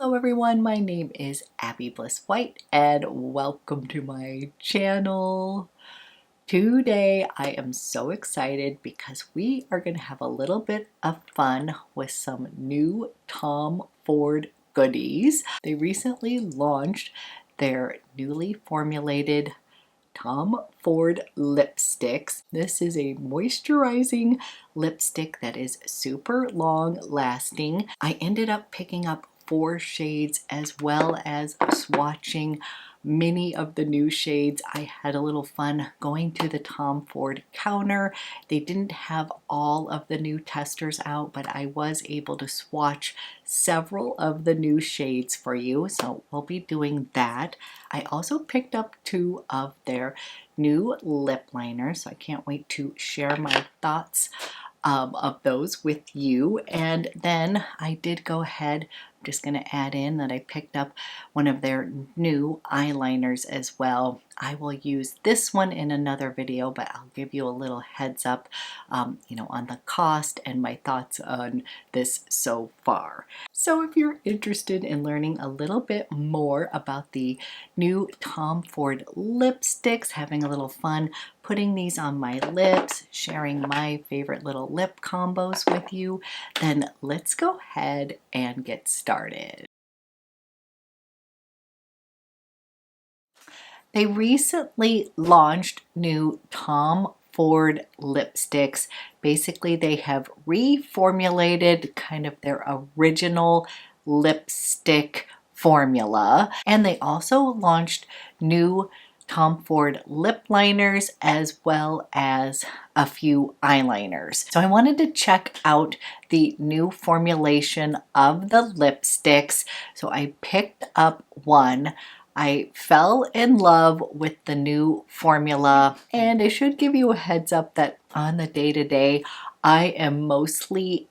Hello everyone, my name is Abby Bliss White and welcome to my channel. Today I am so excited because we are going to have a little bit of fun with some new Tom Ford goodies. They recently launched their newly formulated Tom Ford lipsticks. This is a moisturizing lipstick that is super long lasting. I ended up picking up 4 shades as well as swatching many of the new shades. I had a little fun going to the Tom Ford counter. They didn't have all of the new testers out, but I was able to swatch several of the new shades for you, so we'll be doing that. I also picked up 2 of their new lip liners, so I can't wait to share my thoughts of those with you. And then I did go ahead, I'm just going to add in that I picked up one of their new eyeliners as well. I will use this one in another video, but I'll give you a little heads up, on the cost and my thoughts on this so far. So if you're interested in learning a little bit more about the new Tom Ford lipsticks, having a little fun putting these on my lips, sharing my favorite little lip combos with you, then let's go ahead and get started. They recently launched new Tom Ford lipsticks. Basically, they have reformulated kind of their original lipstick formula, and they also launched new Tom Ford lip liners as well as a few eyeliners. So I wanted to check out the new formulation of the lipsticks. So I picked up one. I fell in love with the new formula, and I should give you a heads up that on the day-to-day, I am mostly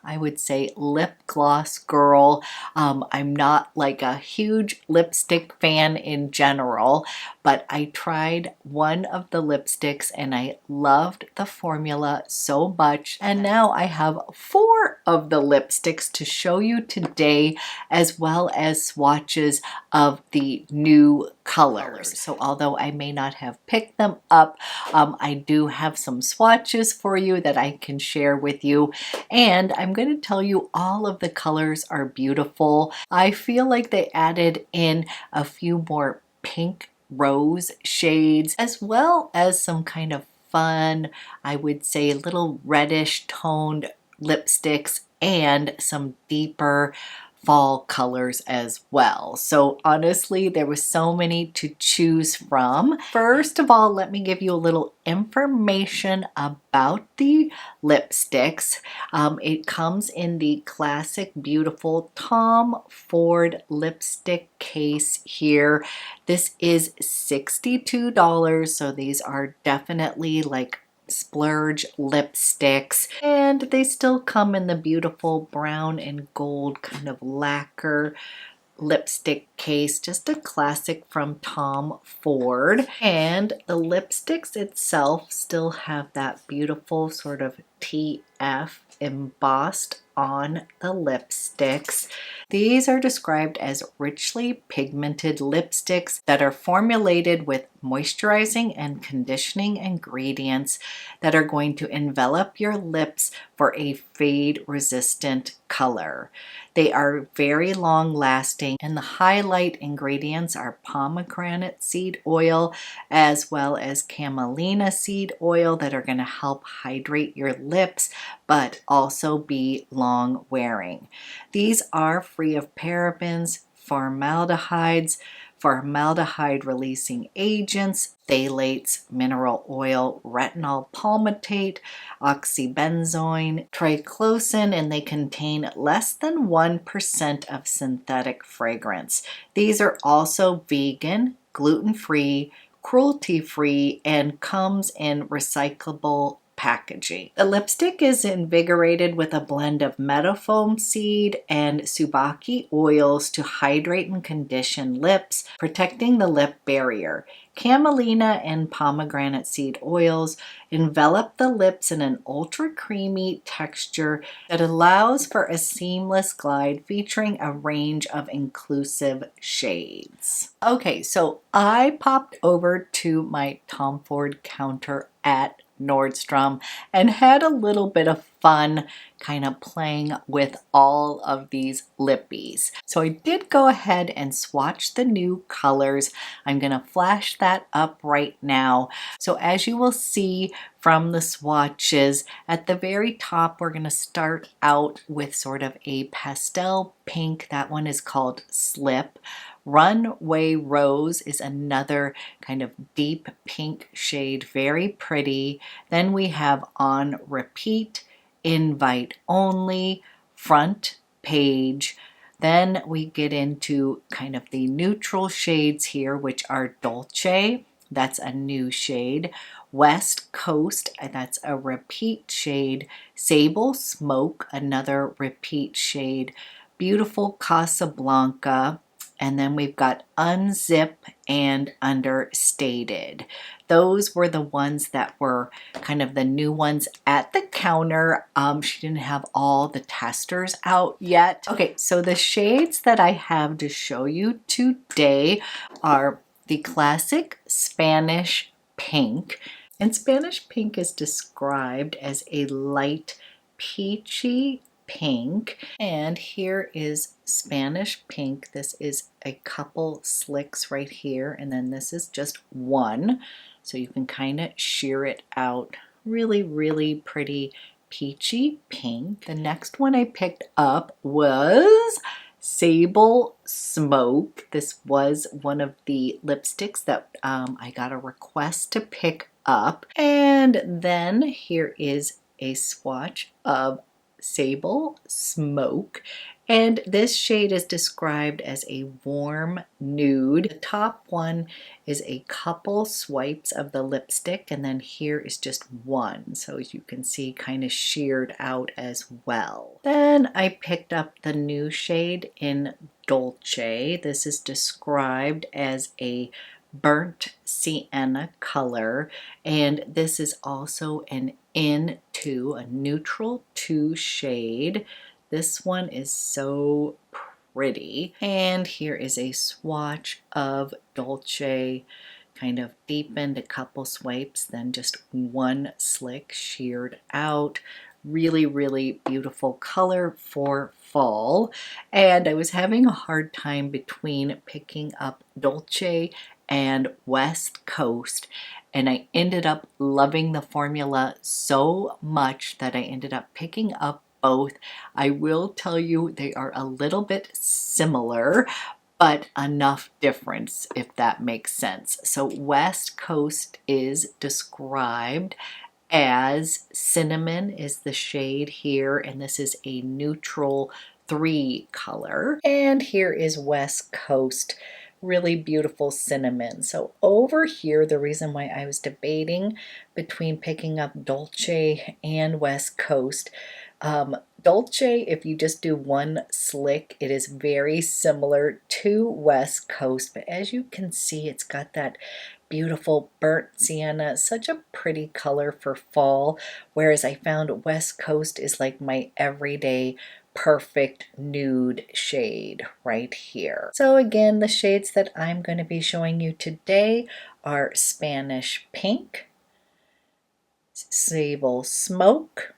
I would say lip gloss girl. I'm not like a huge lipstick fan in general, but I tried one of the lipsticks and I loved the formula so much. And now I have 4 of the lipsticks to show you today, as well as swatches of the new colors. So although I may not have picked them up, I do have some swatches for you that I can share with you. And I'm going to tell you all of the colors are beautiful. I feel like they added in a few more pink rose shades, as well as some kind of fun, I would say little reddish toned lipsticks and some deeper fall colors as well. So honestly, there was so many to choose from. First of all, let me give you a little information about the lipsticks. It comes in the classic beautiful Tom Ford lipstick case here. This is $62, so these are definitely like splurge lipsticks, and they still come in the beautiful brown and gold kind of lacquer lipstick case, just a classic from Tom Ford. And the lipsticks itself still have that beautiful sort of TF embossed on the lipsticks. These are described as richly pigmented lipsticks that are formulated with moisturizing and conditioning ingredients that are going to envelop your lips for a fade resistant color. They are very long lasting, and the highlight ingredients are pomegranate seed oil as well as camelina seed oil that are going to help hydrate your lips but also be long wearing. These are free of parabens, formaldehydes, formaldehyde releasing agents, phthalates, mineral oil, retinol palmitate, oxybenzoin, triclosan, and they contain less than 1% of synthetic fragrance. These are also vegan, gluten-free, cruelty-free, and comes in recyclable packaging. The lipstick is invigorated with a blend of meadowfoam seed and tsubaki oils to hydrate and condition lips, protecting the lip barrier. Camelina and pomegranate seed oils envelop the lips in an ultra creamy texture that allows for a seamless glide featuring a range of inclusive shades. Okay, so I popped over to my Tom Ford counter at Nordstrom and had a little bit of fun kind of playing with all of these lippies. So I did go ahead and swatch the new colors. I'm going to flash that up right now. So as you will see from the swatches, at the very top we're going to start out with sort of a pastel pink. That one is called Slip. Runway Rose is another kind of deep pink shade, very pretty. Then we have On Repeat, Invite Only, Front Page. Then we get into kind of the neutral shades here, which are Dolce, that's a new shade. West Coast, that's a repeat shade. Sable Smoke, another repeat shade. Beautiful Casablanca. And then we've got Unzip and Understated. Those were the ones that were kind of the new ones at the counter. She didn't have all the testers out yet. Okay, so the shades that I have to show you today are the classic Spanish Pink. And Spanish Pink is described as a light peachy pink. And here is Spanish Pink. This is a couple slicks right here, and then this is just one. So you can kind of sheer it out. Really, really pretty peachy pink. The next one I picked up was Sable Smoke. This was one of the lipsticks that I got a request to pick up. And then here is a swatch of Sable Smoke, and this shade is described as a warm nude. The top one is a couple swipes of the lipstick, and then here is just one, so as you can see, kind of sheared out as well. Then I picked up the new shade in Dolce. This is described as a burnt sienna color, and this is also an N2, a neutral 2 shade. This one is so pretty. And here is a swatch of Dolce, kind of deepened, a couple swipes, then just one slick sheared out. Really, really beautiful color for fall. And I was having a hard time between picking up Dolce and West Coast, and I ended up loving the formula so much that I ended up picking up both. I will tell you they are a little bit similar, but enough difference, if that makes sense. So West Coast is described as Cinnamon is the shade here, and this is a neutral 3 color. And here is West Coast, really beautiful Cinnamon. So over here, the reason why I was debating between picking up Dolce and West Coast, Dolce, if you just do one slick, it is very similar to West Coast, but as you can see, it's got that beautiful burnt sienna, such a pretty color for fall, whereas I found West Coast is like my everyday perfect nude shade right here. So again, the shades that I'm going to be showing you today are Spanish Pink, Sable Smoke,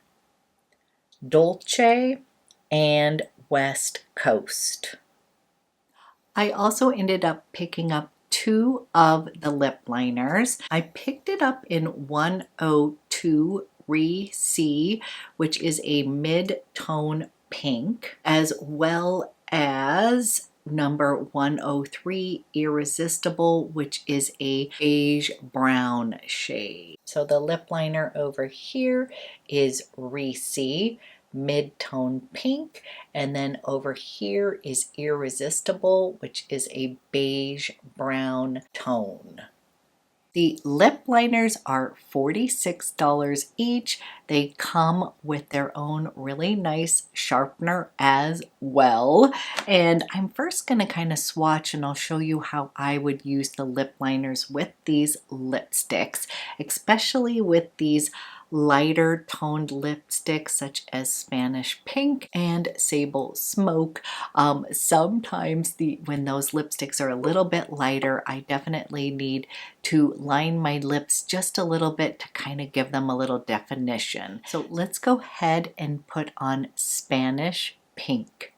Dolce, and West Coast. I also ended up picking up 2 of the lip liners. I picked it up in 102 Re-C, which is a mid-tone pink, as well as number 103 Irresistible, which is a beige brown shade. So the lip liner over here is Re-C, mid-tone pink, and then over here is Irresistible, which is a beige brown tone. The lip liners are $46 each. They come with their own really nice sharpener as well. And I'm first going to kind of swatch, and I'll show you how I would use the lip liners with these lipsticks, especially with these lighter toned lipsticks such as Spanish Pink and Sable Smoke. Sometimes when those lipsticks are a little bit lighter, I definitely need to line my lips just a little bit to kind of give them a little definition. So let's go ahead and put on Spanish Pink.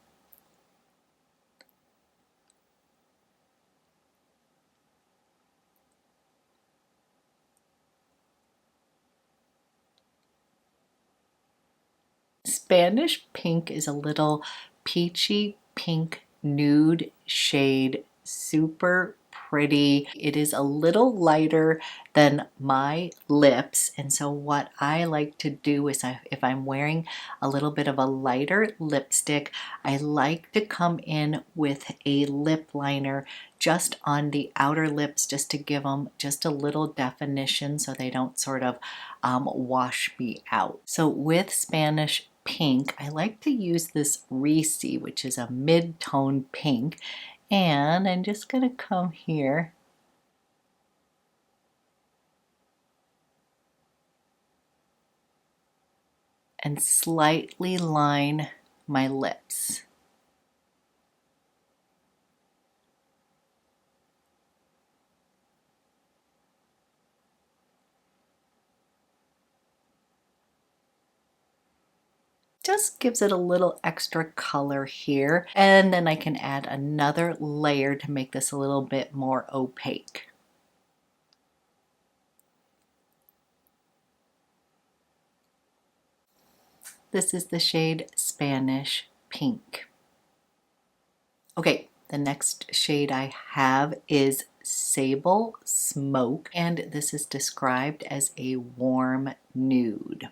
Spanish Pink is a little peachy pink nude shade, super pretty. It is a little lighter than my lips, and so what I like to do is if I'm wearing a little bit of a lighter lipstick, I like to come in with a lip liner just on the outer lips, just to give them just a little definition so they don't sort of wash me out. So with Spanish Pink, I like to use this Reese, which is a mid-tone pink, and I'm just going to come here and slightly line my lips. Just gives it a little extra color here, and then I can add another layer to make this a little bit more opaque. This is the shade Spanish Pink. Okay, the next shade I have is Sable Smoke, and this is described as a warm nude.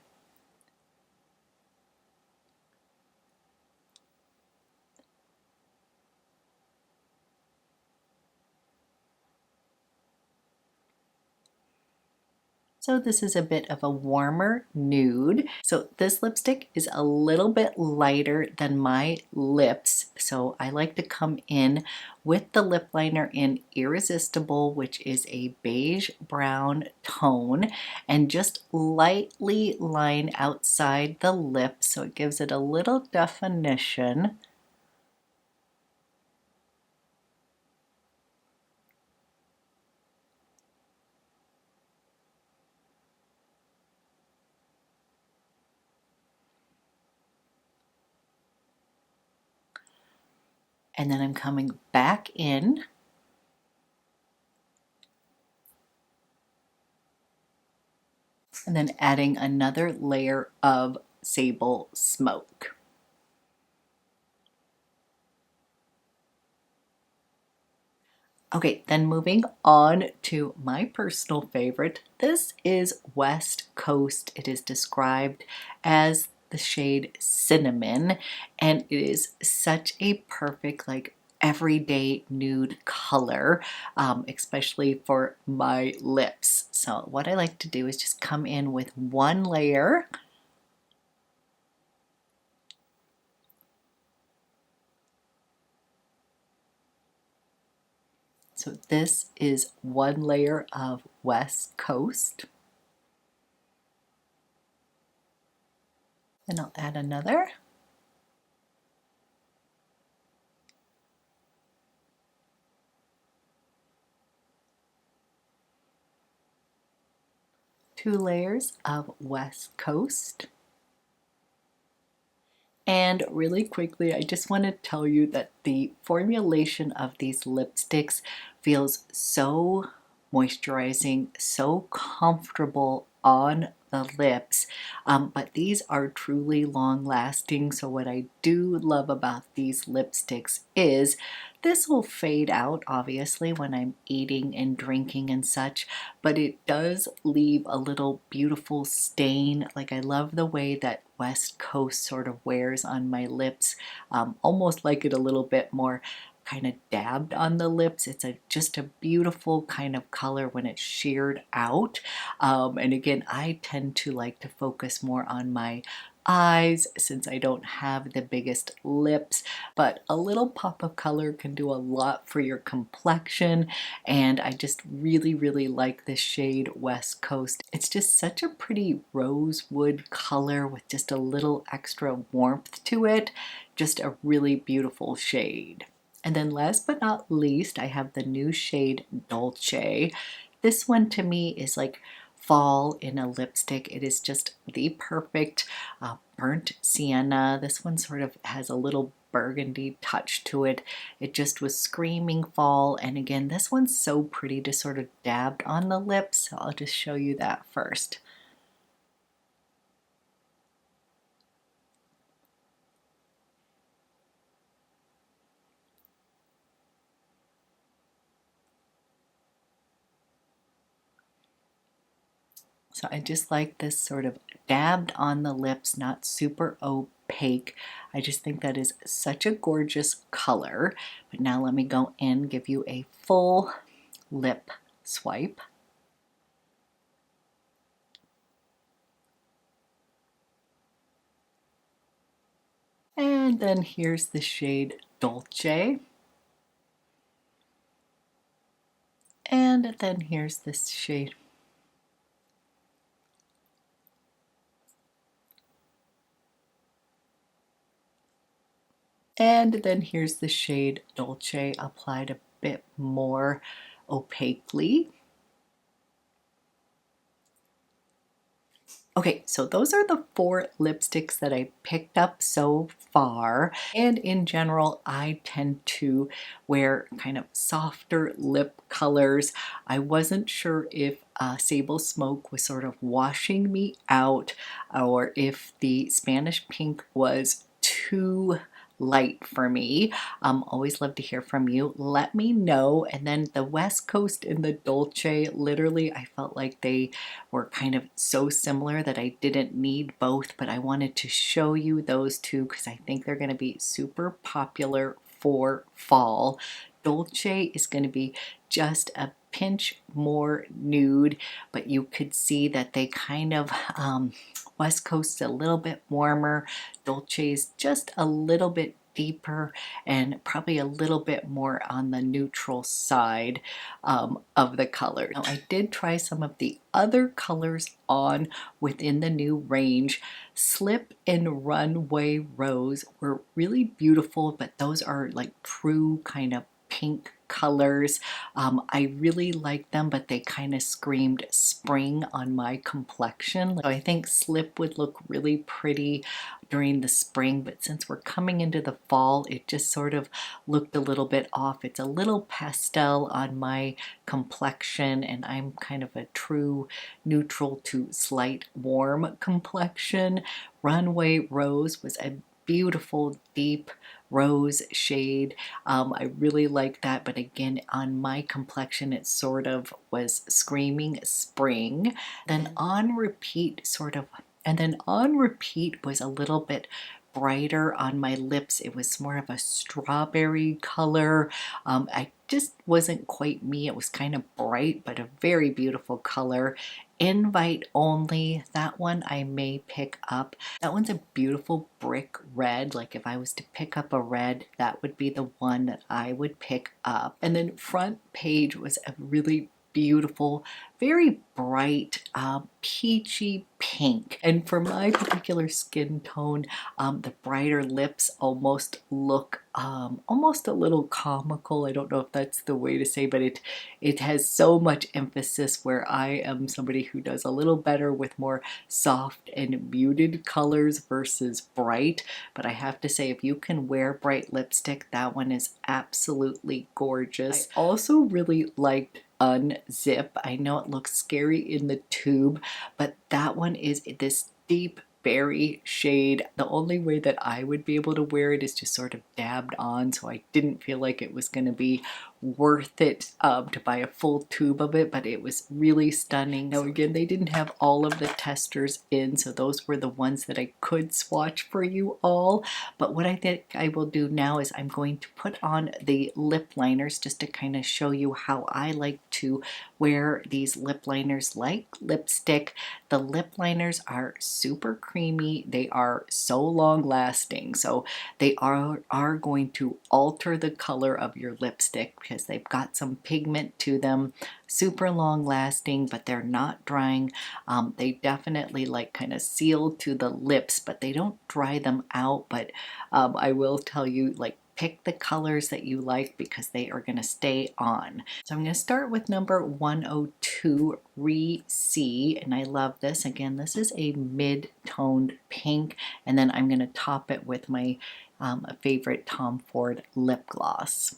So this is a bit of a warmer nude. So this lipstick is a little bit lighter than my lips. So I like to come in with the lip liner in Irresistible, which is a beige brown tone, and just lightly line outside the lip so it gives it a little definition. And then I'm coming back in and then adding another layer of Sable Smoke. Okay, then moving on to my personal favorite. This is West Coast. It is described as the shade Cinnamon, and it is such a perfect, like, everyday nude color, especially for my lips. So what I like to do is just come in with one layer. So this is one layer of West Coast. Then I'll add another. Two layers of West Coast. And really quickly, I just want to tell you that the formulation of these lipsticks feels so moisturizing, so comfortable on the lips, but these are truly long lasting. So what I do love about these lipsticks is this will fade out obviously when I'm eating and drinking and such, but it does leave a little beautiful stain. Like, I love the way that West Coast sort of wears on my lips, almost like it a little bit more kind of dabbed on the lips. It's just a beautiful kind of color when it's sheared out. And again, I tend to like to focus more on my eyes since I don't have the biggest lips, but a little pop of color can do a lot for your complexion, and I just really like this shade West Coast. It's just such a pretty rosewood color with just a little extra warmth to it. Just a really beautiful shade. And then last but not least, I have the new shade Dolce. This one to me is like fall in a lipstick. It is just the perfect burnt sienna. This one sort of has a little burgundy touch to it. It just was screaming fall. And again, this one's so pretty to sort of dabbed on the lips. So I'll just show you that first. So I just like this sort of dabbed on the lips, not super opaque. I just think that is such a gorgeous color. But now let me go in, give you a full lip swipe. And then here's the shade Dolce. And then here's this shade. And then here's the shade Dolce applied a bit more opaquely. Okay, so those are the 4 lipsticks that I picked up so far. And in general, I tend to wear kind of softer lip colors. I wasn't sure if Sable Smoke was sort of washing me out, or if the Spanish Pink was too light for me. Always love to hear from you. Let me know. And then the West Coast and the Dolce, literally I felt like they were kind of so similar that I didn't need both, but I wanted to show you those two because I think they're going to be super popular for fall. Dolce is going to be just a pinch more nude, but you could see that they kind of West Coast a little bit warmer. Dolce is just a little bit deeper and probably a little bit more on the neutral side of the color. Now, I did try some of the other colors on within the new range. Slip and Runway Rose were really beautiful, but those are like true kind of pink colors. I really like them, but they kind of screamed spring on my complexion. So I think Slip would look really pretty during the spring, but since we're coming into the fall, it just sort of looked a little bit off. It's a little pastel on my complexion, and I'm kind of a true neutral to slight warm complexion. Runway Rose was a beautiful deep rose shade. I really like that, but again, on my complexion, it sort of was screaming spring. Then on repeat was a little bit brighter on my lips. It was more of a strawberry color. I just wasn't quite me. It was kind of bright, but a very beautiful color. Invite Only, that one I may pick up. That one's a beautiful brick red. Like if I was to pick up a red, that would be the one that I would pick up. And then Front Page was a really beautiful, very bright, peachy pink. And for my particular skin tone, the brighter lips almost look almost a little comical. I don't know if that's the way to say, but it has so much emphasis, where I am somebody who does a little better with more soft and muted colors versus bright. But I have to say, if you can wear bright lipstick, that one is absolutely gorgeous. I also really liked UNZIP. I know it looks scary in the tube, but that one is this deep berry shade. The only way that I would be able to wear it is just sort of dabbed on, so I didn't feel like it was going to be worth it to buy a full tube of it, but it was really stunning. Now again, they didn't have all of the testers in, so those were the ones that I could swatch for you all. But what I think I will do now is I'm going to put on the lip liners just to kind of show you how I like to wear these lip liners like lipstick. The lip liners are super creamy. They are so long lasting, so they are going to alter the color of your lipstick because they've got some pigment to them. Super long lasting, but they're not drying. They definitely like kind of seal to the lips, but they don't dry them out. But I will tell you, like, pick the colors that you like because they are going to stay on. So I'm going to start with number 102, Re-C, and I love this. Again, this is a mid-toned pink, and then I'm going to top it with my favorite Tom Ford lip gloss.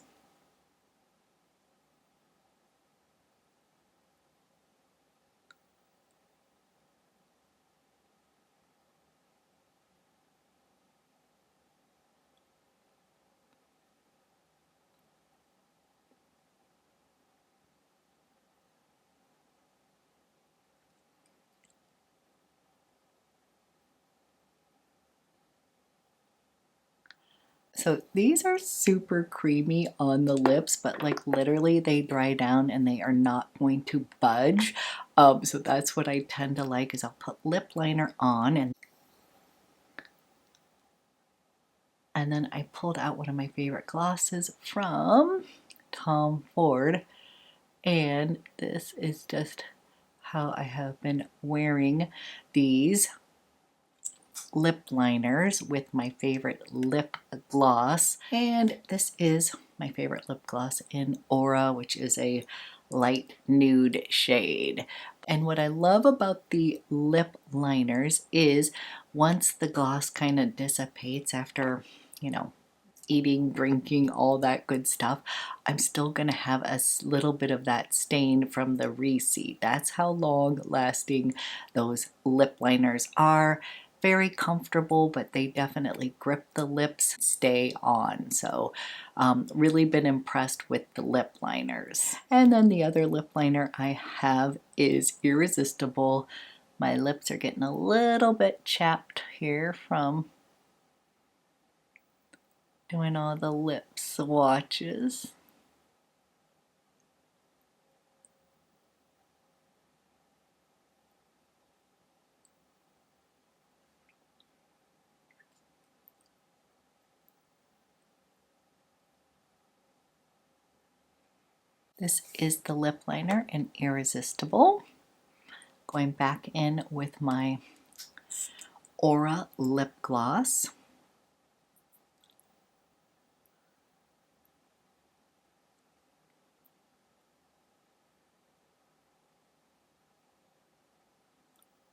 So these are super creamy on the lips, but like literally they dry down and they are not going to budge. So that's what I tend to like, is I'll put lip liner on, and then I pulled out one of my favorite glosses from Tom Ford, and this is just how I have been wearing these lip liners with my favorite lip gloss. And this is my favorite lip gloss in Aura, which is a light nude shade. And what I love about the lip liners is once the gloss kind of dissipates after, you know, eating, drinking, all that good stuff, I'm still going to have a little bit of that stain from the Re-C. That's how long lasting those lip liners are. Very comfortable, but they definitely grip the lips, stay on. So really been impressed with the lip liners. And then the other lip liner I have is Irresistible. My lips are getting a little bit chapped here from doing all the lip swatches. This is the lip liner in Irresistible. Going back in with my Aura lip gloss.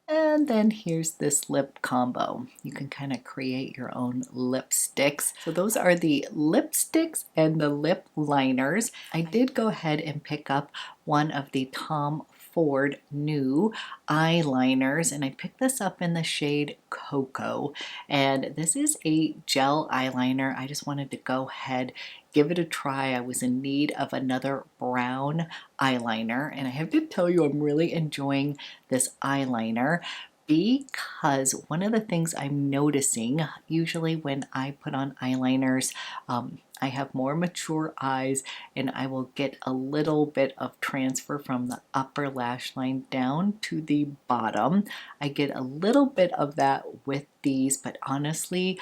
And then here's this lip combo. You can kind of create your own lipsticks. So those are the lipsticks and the lip liners. I did go ahead and pick up one of the Tom Ford new eyeliners, and I picked this up in the shade Cocoa, and this is a gel eyeliner. I just wanted to go ahead, give it a try. I was in need of another brown eyeliner, and I have to tell you, I'm really enjoying this eyeliner because one of the things I'm noticing, usually when I put on eyeliners, I have more mature eyes, and I will get a little bit of transfer from the upper lash line down to the bottom. I get a little bit of that with these, but honestly,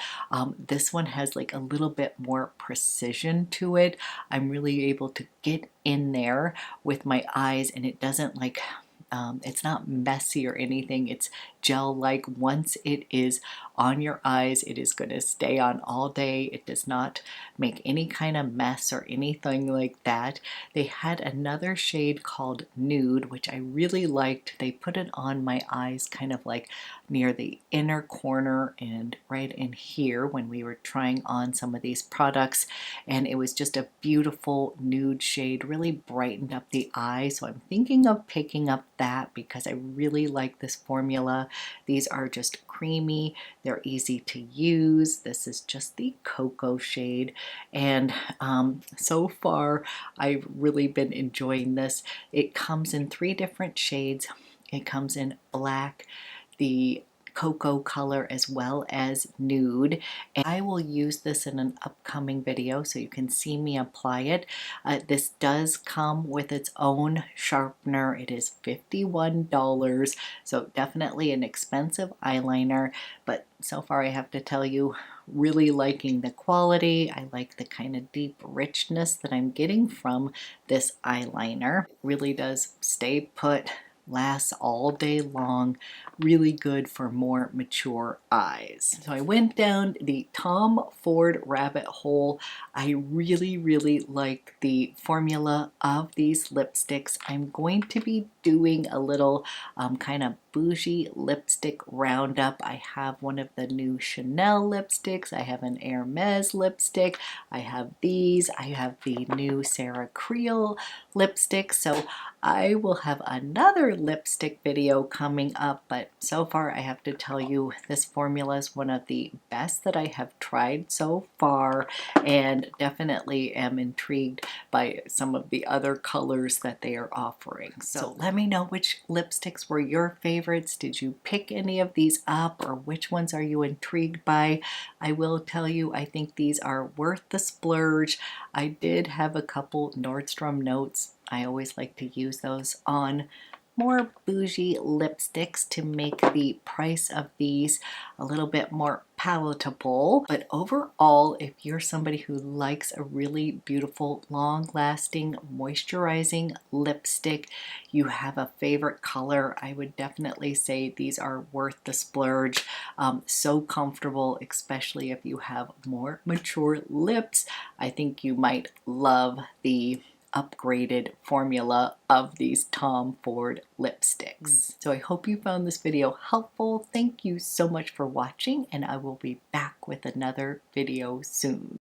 this one has like a little bit more precision to it. I'm really able to get in there with my eyes, and it doesn't like it's not messy or anything. It's gel-like. Once it is on your eyes, it is going to stay on all day. It does not make any kind of mess or anything like that. They had another shade called Nude, which I really liked. They put it on my eyes kind of like near the inner corner and right in here when we were trying on some of these products, and it was just a beautiful nude shade, really brightened up the eye. So I'm thinking of picking up that because I really like this formula. These are just creamy, they're easy to use. This is just the cocoa shade, and so far I've really been enjoying this. It comes in 3 different shades. It comes in black, the cocoa color, as well as nude, and I will use this in an upcoming video so you can see me apply it. This does come with its own sharpener. It is $51, so definitely an expensive eyeliner, but so far I have to tell you, really liking the quality. I like the kind of deep richness that I'm getting from this eyeliner. It really does stay put, lasts all day long, really good for more mature eyes. So I went down the Tom Ford rabbit hole. I really like the formula of these lipsticks. I'm going to be doing a little kind of bougie lipstick roundup. I have one of the new Chanel lipsticks. I have an Hermes lipstick. I have these. I have the new Sarah Creel lipstick. So I will have another lipstick video coming up, but so far I have to tell you this formula is one of the best that I have tried so far, and definitely am intrigued by some of the other colors that they are offering. So let me know which lipsticks were your favorites. Did you pick any of these up, or which ones are you intrigued by? I will tell you, I think these are worth the splurge. I did have a couple Nordstrom notes. I always like to use those on more bougie lipsticks to make the price of these a little bit more palatable. But overall, if you're somebody who likes a really beautiful, long-lasting, moisturizing lipstick, you have a favorite color, I would definitely say these are worth the splurge. So comfortable, especially if you have more mature lips. I think you might love the upgraded formula of these Tom Ford lipsticks. So I hope you found this video helpful. Thank you so much for watching, and I will be back with another video soon.